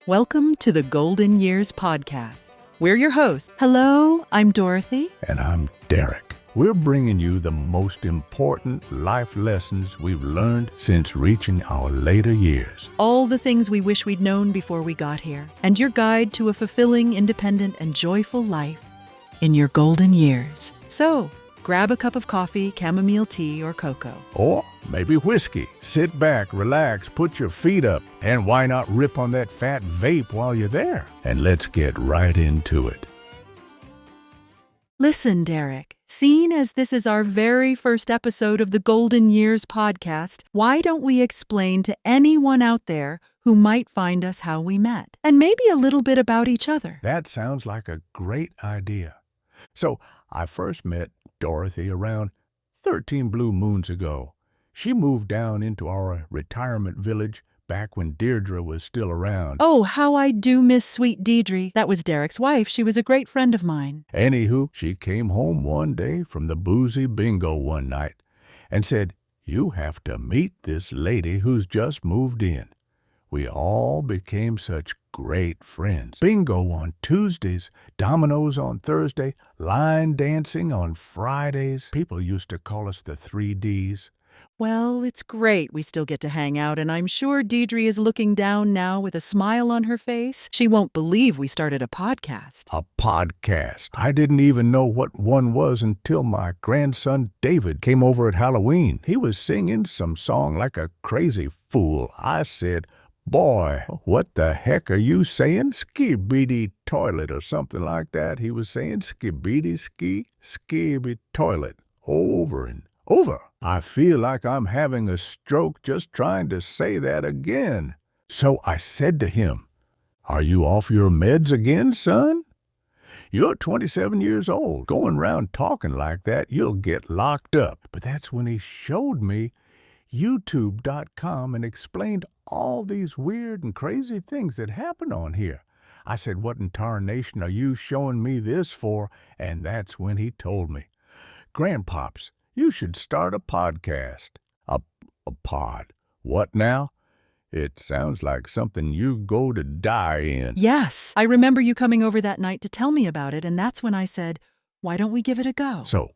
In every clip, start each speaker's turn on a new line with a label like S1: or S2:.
S1: Welcome to the Golden Years Podcast. We're your hosts. Hello, I'm Dorothy.
S2: And I'm Derek. We're bringing you the most important life lessons we've learned since reaching our later years.
S1: All the things we wish we'd known before we got here, and your guide to a fulfilling, independent, and joyful life in your golden years. So, grab a cup of coffee, chamomile tea, or cocoa.
S2: Or maybe whiskey. Sit back, relax, put your feet up, and why not rip on that fat vape while you're there? And let's get right into it.
S1: Listen, Derek, seeing as this is our very first episode of the Golden Years Podcast, why don't we explain to anyone out there who might find us how we met, and maybe a little bit about each other?
S2: That sounds like a great idea. So, I first met Dorothy around 13 blue moons ago. She moved down into our retirement village back when Deirdre was still around.
S1: Oh, how I do miss sweet Deirdre. That was Derek's wife. She was a great friend of mine.
S2: Anywho, she came home one day from the boozy bingo one night and said, "You have to meet this lady who's just moved in." We all became such great friends. Bingo on Tuesdays, dominoes on Thursday, line dancing on Fridays. People used to call us the 3Ds.
S1: Well, it's great we still get to hang out, and I'm sure Deirdre is looking down now with a smile on her face. She won't believe we started a podcast.
S2: A podcast. I didn't even know what one was until my grandson David came over at Halloween. He was singing some song like a crazy fool. I said, "Boy, what the heck are you saying? Skibidi toilet," or something like that. He was saying skibidi skibidi toilet over and over. I feel like I'm having a stroke just trying to say that again. So I said to him, "Are you off your meds again, son? You're 27 years old. Going around talking like that, you'll get locked up." But that's when he showed me YouTube.com and explained all these weird and crazy things that happen on here. I said, "What in tarnation are you showing me this for?" And that's when he told me, "Grandpops, you should start a podcast." A pod. What now? It sounds like something you go to die in.
S1: Yes, I remember you coming over that night to tell me about it, and that's when I said, why don't we give it a go?
S2: So,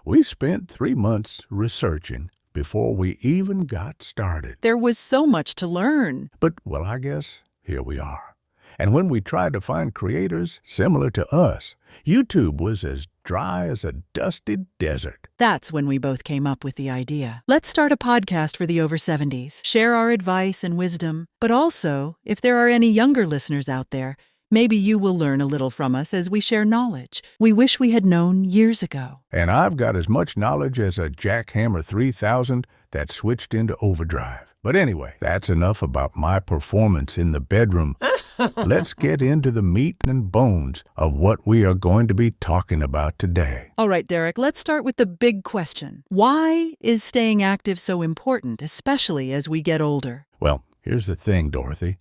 S2: we spent 3 months researching before we even got started.
S1: There was so much to learn.
S2: But, well, I guess here we are. And when we tried to find creators similar to us, YouTube was as dry as a dusty desert.
S1: That's when we both came up with the idea. Let's start a podcast for the over 70s, share our advice and wisdom, but also, if there are any younger listeners out there, maybe you will learn a little from us as we share knowledge we wish we had known years ago.
S2: And I've got as much knowledge as a Jackhammer 3000 that switched into overdrive. But anyway, that's enough about my performance in the bedroom. Let's get into the meat and bones of what we are going to be talking about today.
S1: All right, Derek, let's start with the big question. Why is staying active so important, especially as we get older?
S2: Well, here's the thing, Dorothy.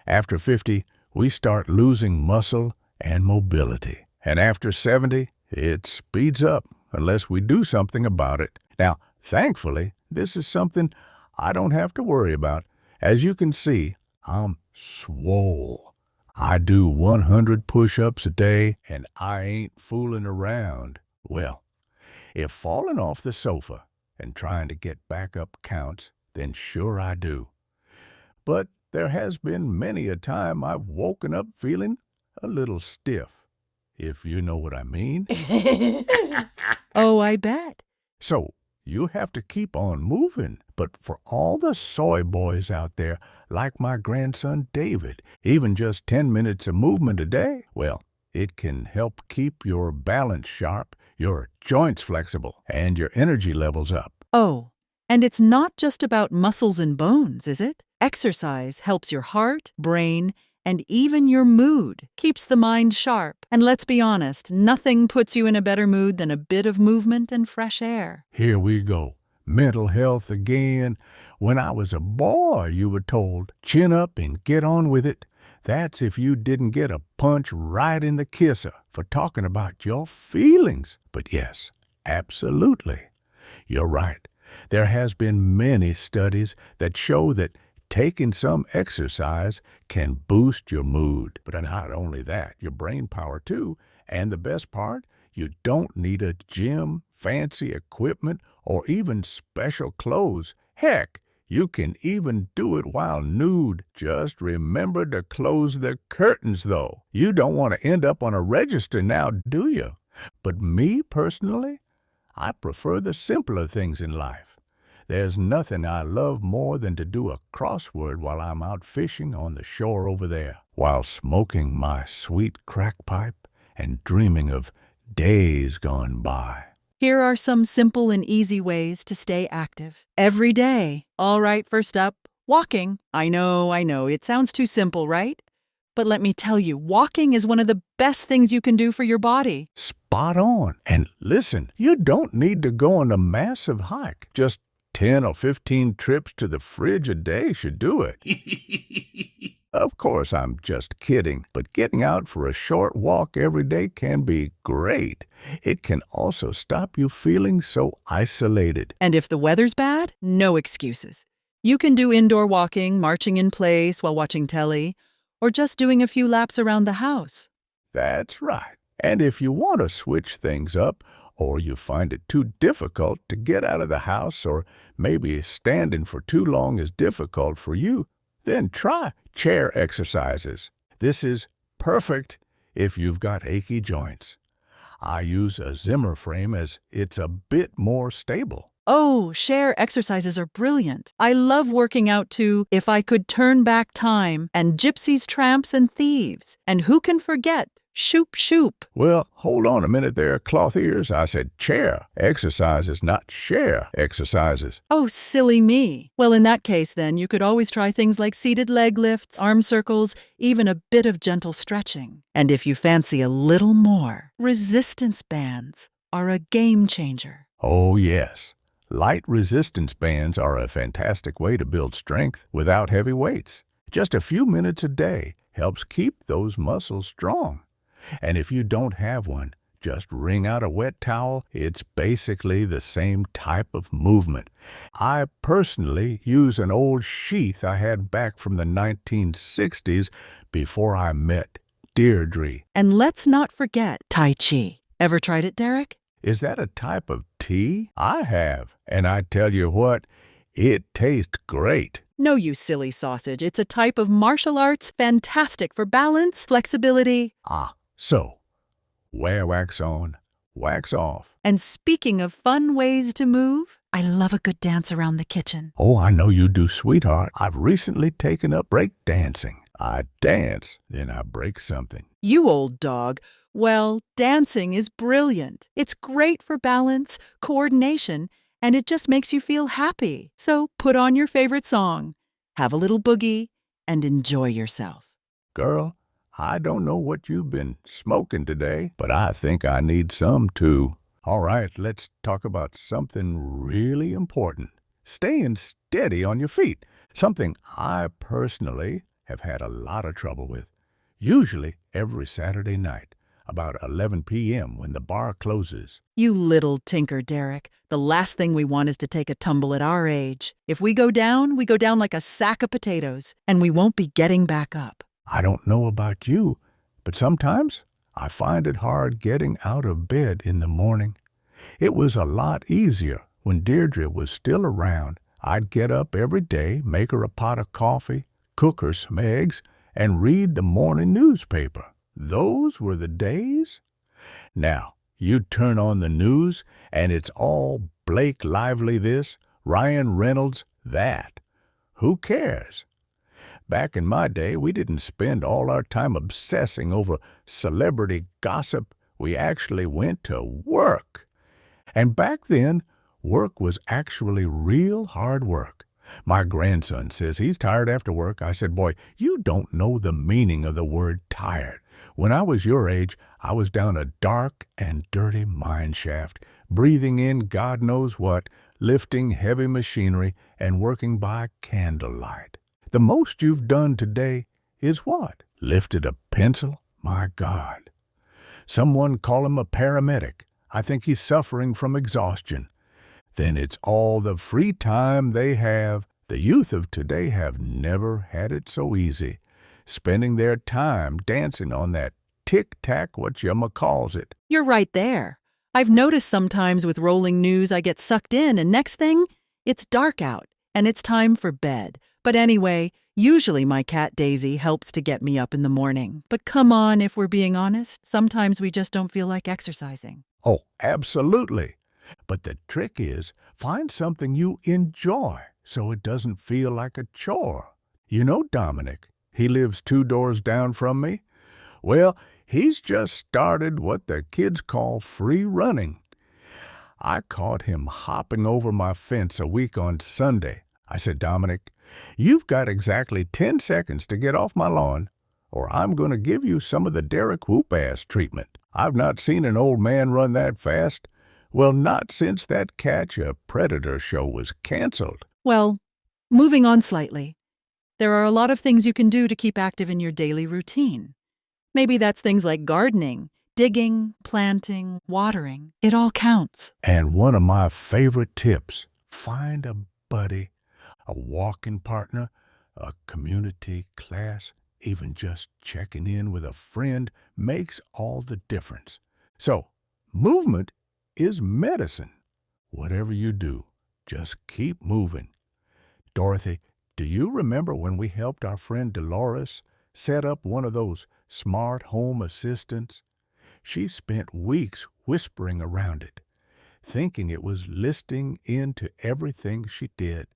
S2: After 50, we start losing muscle and mobility. And after 70, it speeds up unless we do something about it. Now, thankfully, this is something I don't have to worry about. As you can see, I'm swole. I do 100 push-ups a day, and I ain't fooling around. Well, if falling off the sofa and trying to get back up counts, then sure I do. But there has been many a time I've woken up feeling a little stiff, if you know what I mean.
S1: Oh, I bet.
S2: So, you have to keep on moving. But for all the soy boys out there, like my grandson David, even just 10 minutes of movement a day, well, it can help keep your balance sharp, your joints flexible, and your energy levels up.
S1: Oh, and it's not just about muscles and bones, is it? Exercise helps your heart, brain, and even your mood, keeps the mind sharp. And let's be honest, nothing puts you in a better mood than a bit of movement and fresh air.
S2: Here we go. Mental health again. When I was a boy, you were told, chin up and get on with it. That's if you didn't get a punch right in the kisser for talking about your feelings. But yes, absolutely. You're right. There has been many studies that show that taking some exercise can boost your mood. But not only that, your brain power too. And the best part, you don't need a gym, fancy equipment, or even special clothes. Heck, you can even do it while nude. Just remember to close the curtains, though. You don't want to end up on a register now, do you? But me, personally, I prefer the simpler things in life. There's nothing I love more than to do a crossword while I'm out fishing on the shore over there, while smoking my sweet crack pipe and dreaming of days gone by.
S1: Here are some simple and easy ways to stay active every day. All right, first up, walking. I know, it sounds too simple, right? But let me tell you, walking is one of the best things you can do for your body.
S2: Spot on. And listen, you don't need to go on a massive hike. Just 10 or 15 trips to the fridge a day should do it. Of course, I'm just kidding, but getting out for a short walk every day can be great. It can also stop you feeling so isolated.
S1: And if the weather's bad, no excuses. You can do indoor walking, marching in place while watching telly, or just doing a few laps around the house.
S2: That's right. And if you want to switch things up, or you find it too difficult to get out of the house, or maybe standing for too long is difficult for you, then try chair exercises. This is perfect if you've got achy joints. I use a Zimmer frame as it's a bit more stable.
S1: Oh, chair exercises are brilliant. I love working out to If I Could Turn Back Time and Gypsies, Tramps, and Thieves. And who can forget Shoop Shoop?
S2: Well, hold on a minute there, cloth ears. I said chair exercises, not share exercises.
S1: Oh, silly me. Well, in that case, then, you could always try things like seated leg lifts, arm circles, even a bit of gentle stretching. And if you fancy a little more, resistance bands are a game changer.
S2: Oh, yes. Light resistance bands are a fantastic way to build strength without heavy weights. Just a few minutes a day helps keep those muscles strong. And if you don't have one, just wring out a wet towel. It's basically the same type of movement. I personally use an old sheath I had back from the 1960s before I met Deirdre.
S1: And let's not forget Tai Chi. Ever tried it, Derek?
S2: Is that a type of tea? I have. And I tell you what, it tastes great.
S1: No, you silly sausage. It's a type of martial arts fantastic for balance, flexibility.
S2: So, wear wax on, wax off.
S1: And speaking of fun ways to move, I love a good dance around the kitchen.
S2: Oh, I know you do, sweetheart. I've recently taken up break dancing. I dance, then I break something.
S1: You old dog. Well, dancing is brilliant. It's great for balance, coordination, and it just makes you feel happy. So put on your favorite song, have a little boogie, and enjoy yourself.
S2: Girl, I don't know what you've been smoking today, but I think I need some too. All right, let's talk about something really important. Staying steady on your feet, something I personally have had a lot of trouble with. Usually every Saturday night, about 11 p.m. when the bar closes.
S1: You little tinker, Derek. The last thing we want is to take a tumble at our age. If we go down like a sack of potatoes, and we won't be getting back up.
S2: I don't know about you, but sometimes I find it hard getting out of bed in the morning. It was a lot easier when Deirdre was still around. I'd get up every day, make her a pot of coffee, cook her some eggs, and read the morning newspaper. Those were the days. Now, you turn on the news, and it's all Blake Lively this, Ryan Reynolds that. Who cares? Back in my day, we didn't spend all our time obsessing over celebrity gossip. We actually went to work. And back then, work was actually real hard work. My grandson says he's tired after work. I said, boy, you don't know the meaning of the word tired. When I was your age, I was down a dark and dirty mine shaft, breathing in God knows what, lifting heavy machinery, and working by candlelight. The most you've done today is what? Lifted a pencil? My God. Someone call him a paramedic. I think he's suffering from exhaustion. Then it's all the free time they have The youth of today have never had it so easy, spending their time dancing on that tic-tac whatchamacalls it.
S1: You're right there. I've noticed sometimes with rolling news I get sucked in, and next thing, it's dark out, and it's time for bed. But anyway, usually my cat Daisy helps to get me up in the morning. But come on, if we're being honest, sometimes we just don't feel like exercising.
S2: Oh, absolutely. But the trick is, find something you enjoy so it doesn't feel like a chore. You know Dominic, he lives 2 doors down from me. Well, he's just started what the kids call free running. I caught him hopping over my fence a week on Sunday. I said, Dominic, you've got exactly 10 seconds to get off my lawn, or I'm going to give you some of the Derek whoop-ass treatment. I've not seen an old man run that fast. Well, not since that Catch a Predator show was canceled.
S1: Well, moving on slightly. There are a lot of things you can do to keep active in your daily routine. Maybe that's things like gardening, digging, planting, watering. It all counts.
S2: And one of my favorite tips, find a buddy, a walking partner, a community class, even just checking in with a friend makes all the difference. So, movement is medicine. Whatever you do, just keep moving. Dorothy, do you remember when we helped our friend Dolores set up one of those smart home assistants? She spent weeks whispering around it, thinking it was listening in to everything she did,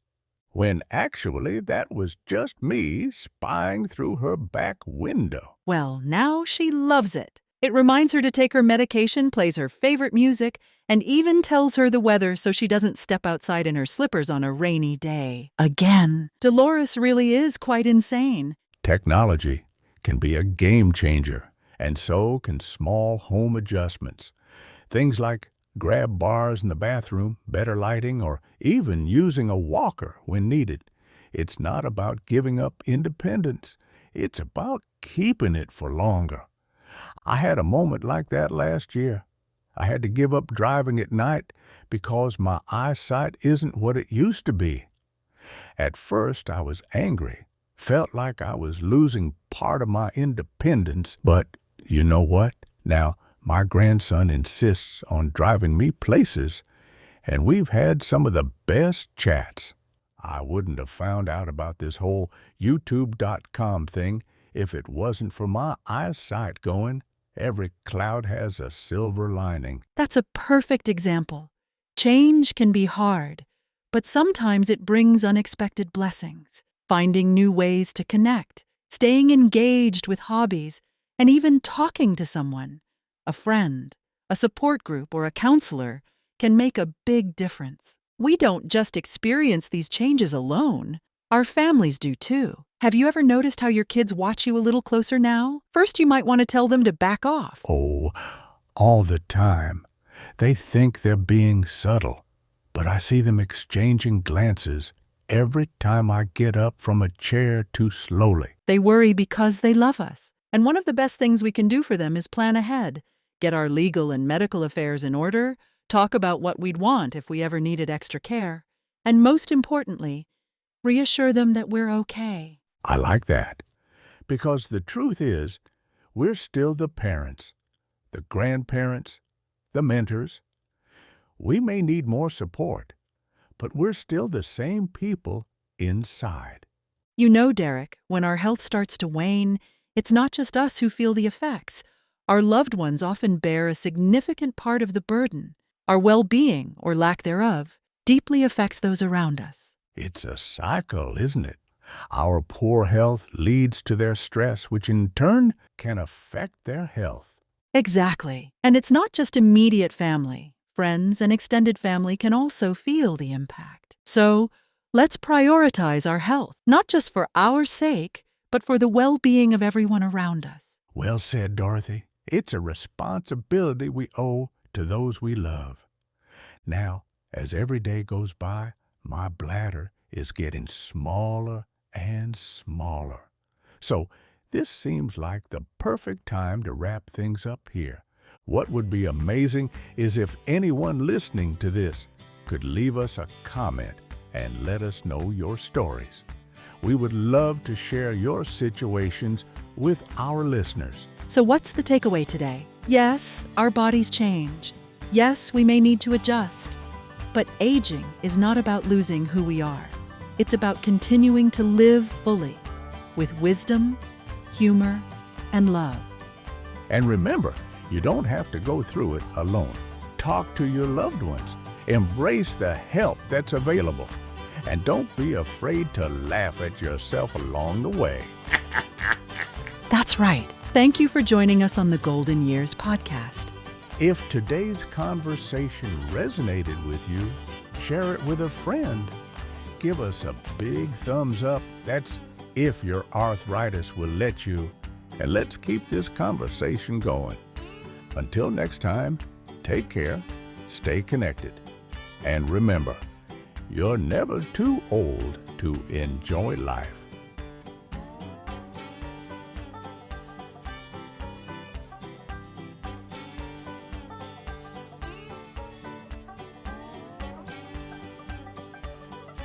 S2: when actually that was just me spying through her back window.
S1: Well, now she loves it. It reminds her to take her medication, plays her favorite music, and even tells her the weather so she doesn't step outside in her slippers on a rainy day. Again, Dolores really is quite insane.
S2: Technology can be a game changer, and so can small home adjustments. Things like grab bars in the bathroom, better lighting, or even using a walker when needed. It's not about giving up independence. It's about keeping it for longer. I had a moment like that last year. I had to give up driving at night because my eyesight isn't what it used to be. At first, I was angry, felt like I was losing part of my independence, but you know what? Now, my grandson insists on driving me places, and we've had some of the best chats. I wouldn't have found out about this whole YouTube.com thing if it wasn't for my eyesight going. Every cloud has a silver lining.
S1: That's a perfect example. Change can be hard, but sometimes it brings unexpected blessings. Finding new ways to connect, staying engaged with hobbies, and even talking to someone, a friend, a support group, or a counselor, can make a big difference. We don't just experience these changes alone. Our families do too. Have you ever noticed how your kids watch you a little closer now? First, you might want to tell them to back off.
S2: Oh, all the time. They think they're being subtle, but I see them exchanging glances every time I get up from a chair too slowly.
S1: They worry because they love us. And one of the best things we can do for them is plan ahead, get our legal and medical affairs in order, talk about what we'd want if we ever needed extra care, and most importantly, reassure them that we're okay.
S2: I like that, because the truth is, we're still the parents, the grandparents, the mentors. We may need more support, but we're still the same people inside.
S1: You know, Derek, when our health starts to wane, it's not just us who feel the effects. Our loved ones often bear a significant part of the burden. Our well-being, or lack thereof, deeply affects those around us.
S2: It's a cycle, isn't it? Our poor health leads to their stress, which in turn can affect their health.
S1: Exactly. And it's not just immediate family. Friends and extended family can also feel the impact. So, let's prioritize our health, not just for our sake, but for the well-being of everyone around us.
S2: Well said, Dorothy. It's a responsibility we owe to those we love. Now, as every day goes by, my bladder is getting smaller and smaller. So, this seems like the perfect time to wrap things up here. What would be amazing is if anyone listening to this could leave us a comment and let us know your stories. We would love to share your situations with our listeners.
S1: So what's the takeaway today? Yes, our bodies change. Yes, we may need to adjust. But aging is not about losing who we are. It's about continuing to live fully with wisdom, humor, and love.
S2: And remember, you don't have to go through it alone. Talk to your loved ones. Embrace the help that's available. And don't be afraid to laugh at yourself along the way.
S1: That's right. Thank you for joining us on the Golden Years podcast.
S2: If today's conversation resonated with you, share it with a friend. Give us a big thumbs up. That's if your arthritis will let you. And let's keep this conversation going. Until next time, take care, stay connected, and remember, you're never too old to enjoy life.